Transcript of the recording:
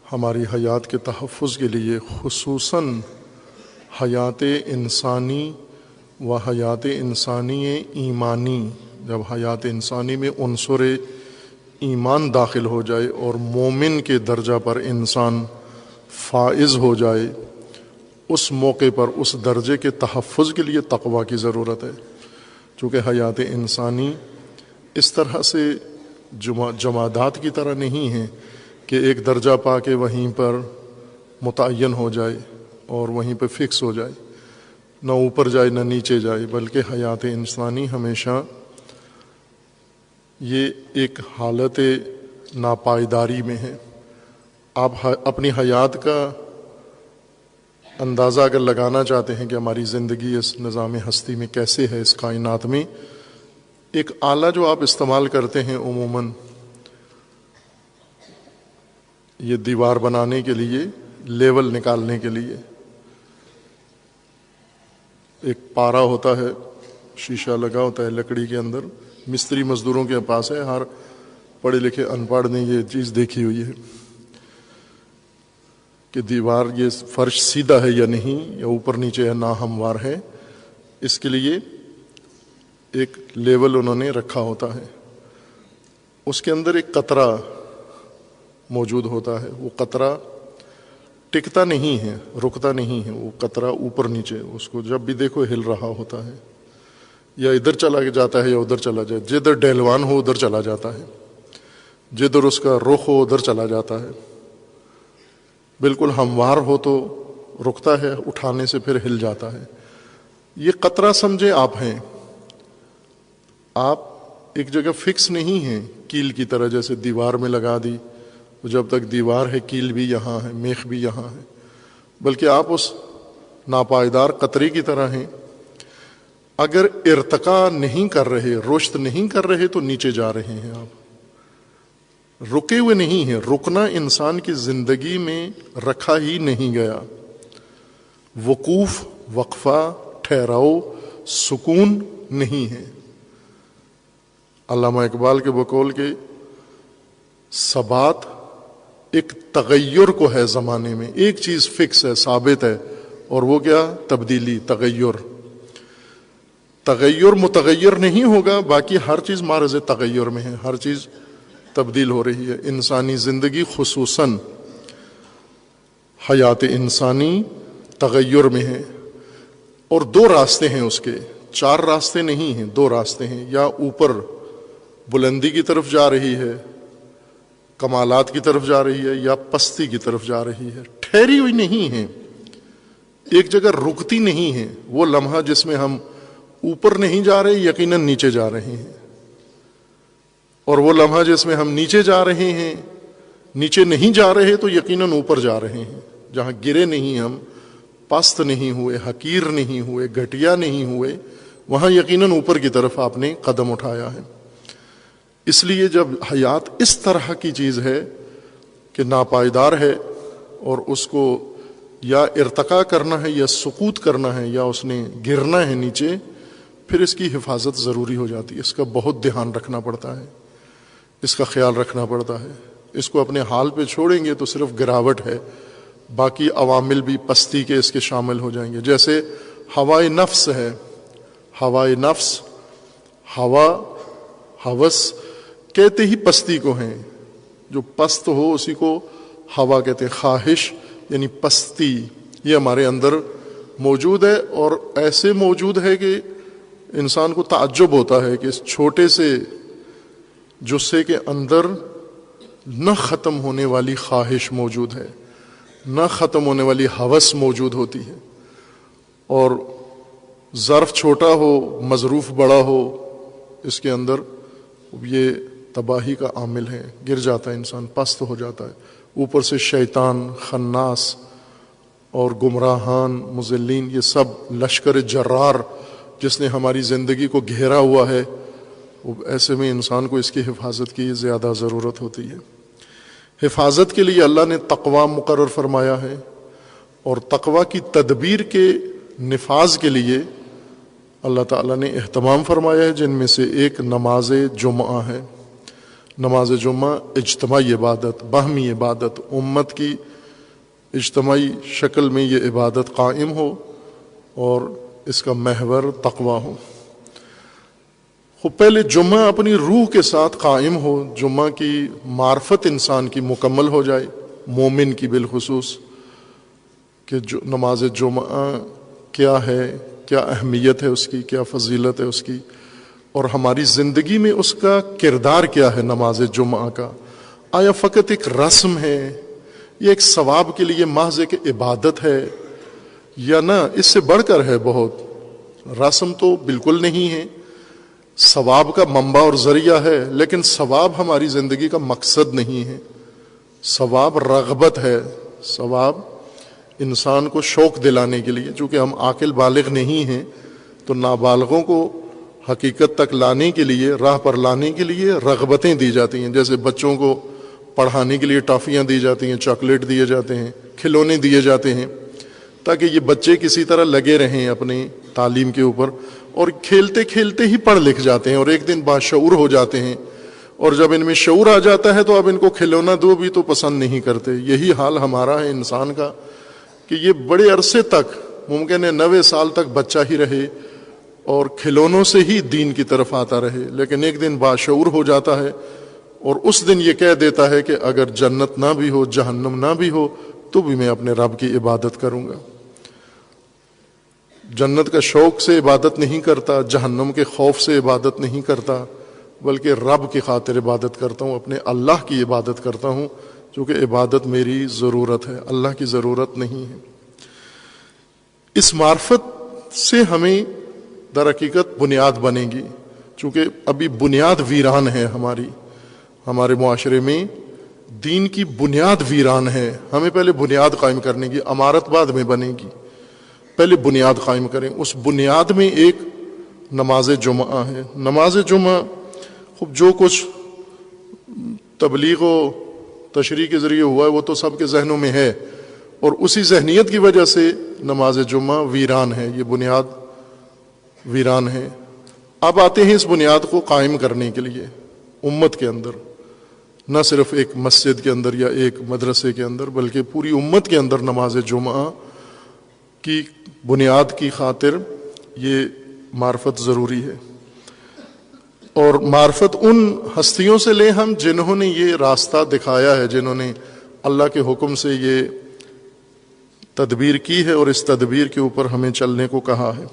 ہماری حیات کے تحفظ کے لیے، خصوصاً حیات انسانی و حیات انسانی ایمانی، جب حیات انسانی میں عنصر ایمان داخل ہو جائے اور مومن کے درجہ پر انسان فائز ہو جائے، اس موقع پر اس درجے کے تحفظ کے لیے تقویٰ کی ضرورت ہے۔ چونکہ حیات انسانی اس طرح سے جمادات کی طرح نہیں ہے کہ ایک درجہ پا کے وہیں پر متعین ہو جائے اور وہیں پہ فکس ہو جائے، نہ اوپر جائے نہ نیچے جائے، بلکہ حیات انسانی ہمیشہ یہ ایک حالت ناپائیداری میں ہے۔ آپ اپنی حیات کا اندازہ اگر لگانا چاہتے ہیں کہ ہماری زندگی اس نظام ہستی میں کیسے ہے، اس کائنات میں، ایک آلہ جو آپ استعمال کرتے ہیں عموماً یہ دیوار بنانے کے لیے، لیول نکالنے کے لیے، ایک پارا ہوتا ہے، شیشہ لگا ہوتا ہے لکڑی کے اندر، مستری مزدوروں کے پاس ہے، ہر پڑھے لکھے ان پڑھ نے یہ چیز دیکھی ہوئی ہے کہ دیوار یہ فرش سیدھا ہے یا نہیں، یا اوپر نیچے ہے، ناہموار ہے، اس کے لیے ایک لیول انہوں نے رکھا ہوتا ہے۔ اس کے اندر ایک قطرہ موجود ہوتا ہے، وہ قطرہ ٹکتا نہیں ہے، رکتا نہیں ہے، وہ قطرہ اوپر نیچے، اس کو جب بھی دیکھو ہل رہا ہوتا ہے، یا ادھر چلا جاتا ہے یا ادھر چلا جائے، جدھر ڈہلوان ہو ادھر چلا جاتا ہے، جدھر اس کا رخ ہو ادھر چلا جاتا ہے، بالکل ہموار ہو تو رکتا ہے، اٹھانے سے پھر ہل جاتا ہے۔ یہ قطرہ سمجھے آپ ہیں، آپ ایک جگہ فکس نہیں ہیں کیل کی طرح، جیسے دیوار میں لگا دی، جب تک دیوار ہے کیل بھی یہاں ہے، میخ بھی یہاں ہے، بلکہ آپ اس ناپائیدار قطرے کی طرح ہیں۔ اگر ارتقا نہیں کر رہے، رشد نہیں کر رہے تو نیچے جا رہے ہیں، آپ رکے ہوئے نہیں ہیں۔ رکنا انسان کی زندگی میں رکھا ہی نہیں گیا۔ وقوف، وقفہ، ٹھہراؤ، سکون نہیں ہے۔ علامہ اقبال کے بقول کے ثبات ایک تغیر کو ہے زمانے میں، ایک چیز فکس ہے، ثابت ہے، اور وہ کیا؟ تبدیلی، تغیر۔ تغیر متغیر نہیں ہوگا، باقی ہر چیز معرض تغیر میں ہے، ہر چیز تبدیل ہو رہی ہے۔ انسانی زندگی خصوصاً حیات انسانی تغیر میں ہے، اور دو راستے ہیں اس کے، چار راستے نہیں ہیں، دو راستے ہیں۔ یا اوپر بلندی کی طرف جا رہی ہے، کمالات کی طرف جا رہی ہے، یا پستی کی طرف جا رہی ہے، ٹھہری ہوئی نہیں ہے، ایک جگہ رکتی نہیں ہے۔ وہ لمحہ جس میں ہم اوپر نہیں جا رہے، یقیناً نیچے جا رہے ہیں، اور وہ لمحہ جس میں ہم نیچے جا رہے ہیں، نیچے نہیں جا رہے تو یقیناً اوپر جا رہے ہیں۔ جہاں گرے نہیں، ہم پست نہیں ہوئے، حقیر نہیں ہوئے، گھٹیا نہیں ہوئے، وہاں یقیناً اوپر کی طرف آپ نے قدم اٹھایا ہے۔ اس لیے جب حیات اس طرح کی چیز ہے کہ ناپائیدار ہے، اور اس کو یا ارتقا کرنا ہے یا سقوط کرنا ہے، یا اس نے گرنا ہے نیچے، پھر اس کی حفاظت ضروری ہو جاتی ہے۔ اس کا بہت دھیان رکھنا پڑتا ہے، اس کا خیال رکھنا پڑتا ہے۔ اس کو اپنے حال پہ چھوڑیں گے تو صرف گراوٹ ہے، باقی عوامل بھی پستی کے اس کے شامل ہو جائیں گے۔ جیسے ہوائے نفس ہے، ہوائے نفس، ہوا، ہوس کہتے ہی پستی کو ہیں، جو پست ہو اسی کو ہوا کہتے ہیں۔ خواہش یعنی پستی، یہ ہمارے اندر موجود ہے، اور ایسے موجود ہے کہ انسان کو تعجب ہوتا ہے کہ اس چھوٹے سے جثے کے اندر نہ ختم ہونے والی خواہش موجود ہے، نہ ختم ہونے والی ہوس موجود ہوتی ہے، اور ظرف چھوٹا ہو، مظروف بڑا ہو، اس کے اندر یہ تباہی کا عامل ہے، گر جاتا ہے انسان، پست ہو جاتا ہے۔ اوپر سے شیطان، خناس اور گمراہان، مضلین، یہ سب لشکر جرار جس نے ہماری زندگی کو گھیرا ہوا ہے، ایسے میں انسان کو اس کی حفاظت کی زیادہ ضرورت ہوتی ہے۔ حفاظت کے لیے اللہ نے تقوی مقرر فرمایا ہے، اور تقوی کی تدبیر کے نفاذ کے لیے اللہ تعالیٰ نے اہتمام فرمایا ہے، جن میں سے ایک نماز جمعہ ہے۔ نماز جمعہ اجتماعی عبادت، باہمی عبادت، امت کی اجتماعی شکل میں یہ عبادت قائم ہو اور اس کا محور تقویٰ ہو۔ پہلے جمعہ اپنی روح کے ساتھ قائم ہو، جمعہ کی معرفت انسان کی مکمل ہو جائے، مومن کی بالخصوص، کہ جو نماز جمعہ کیا ہے، کیا اہمیت ہے اس کی، کیا فضیلت ہے اس کی، اور ہماری زندگی میں اس کا کردار کیا ہے نماز جمعہ کا۔ آیا فقط ایک رسم ہے، یہ ایک ثواب کے لیے محض ایک عبادت ہے، یا نہ اس سے بڑھ کر ہے بہت؟ رسم تو بالکل نہیں ہے، ثواب کا منبع اور ذریعہ ہے، لیکن ثواب ہماری زندگی کا مقصد نہیں ہے۔ ثواب رغبت ہے، ثواب انسان کو شوق دلانے کے لیے، چونکہ ہم عاقل بالغ نہیں ہیں تو نابالغوں کو حقیقت تک لانے کے لیے، راہ پر لانے کے لیے رغبتیں دی جاتی ہیں، جیسے بچوں کو پڑھانے کے لیے ٹافیاں دی جاتی ہیں، چاکلیٹ دیے جاتے ہیں، کھلونے دیے جاتے ہیں، تاکہ یہ بچے کسی طرح لگے رہیں اپنی تعلیم کے اوپر، اور کھیلتے کھیلتے ہی پڑھ لکھ جاتے ہیں اور ایک دن باشعور ہو جاتے ہیں، اور جب ان میں شعور آ جاتا ہے تو اب ان کو کھلونا دو بھی تو پسند نہیں کرتے۔ یہی حال ہمارا ہے انسان کا، کہ یہ بڑے عرصے تک، ممکن ہے 90 سال تک بچہ ہی رہے اور کھلونوں سے ہی دین کی طرف آتا رہے، لیکن ایک دن باشعور ہو جاتا ہے اور اس دن یہ کہہ دیتا ہے کہ اگر جنت نہ بھی ہو، جہنم نہ بھی ہو، تو بھی میں اپنے رب کی عبادت کروں گا۔ جنت کا شوق سے عبادت نہیں کرتا، جہنم کے خوف سے عبادت نہیں کرتا، بلکہ رب کی خاطر عبادت کرتا ہوں، اپنے اللہ کی عبادت کرتا ہوں، چونکہ عبادت میری ضرورت ہے، اللہ کی ضرورت نہیں ہے۔ اس معرفت سے ہمیں در حقیقت بنیاد بنے گی، چونکہ ابھی بنیاد ویران ہے، ہمارے معاشرے میں دین کی بنیاد ویران ہے۔ ہمیں پہلے بنیاد قائم کرنے کی، عمارت بعد میں بنے گی، پہلے بنیاد قائم کریں۔ اس بنیاد میں ایک نماز جمعہ ہے۔ نماز جمعہ خوب جو کچھ تبلیغ و تشریح کے ذریعے ہوا ہے وہ تو سب کے ذہنوں میں ہے، اور اسی ذہنیت کی وجہ سے نماز جمعہ ویران ہے، یہ بنیاد ویران ہے۔ اب آتے ہیں اس بنیاد کو قائم کرنے کے لیے امت کے اندر، نہ صرف ایک مسجد کے اندر یا ایک مدرسے کے اندر، بلکہ پوری امت کے اندر نماز جمعہ کی بنیاد کی خاطر یہ معرفت ضروری ہے۔ اور معرفت ان ہستیوں سے لیں ہم جنہوں نے یہ راستہ دکھایا ہے، جنہوں نے اللہ کے حکم سے یہ تدبیر کی ہے اور اس تدبیر کے اوپر ہمیں چلنے کو کہا ہے۔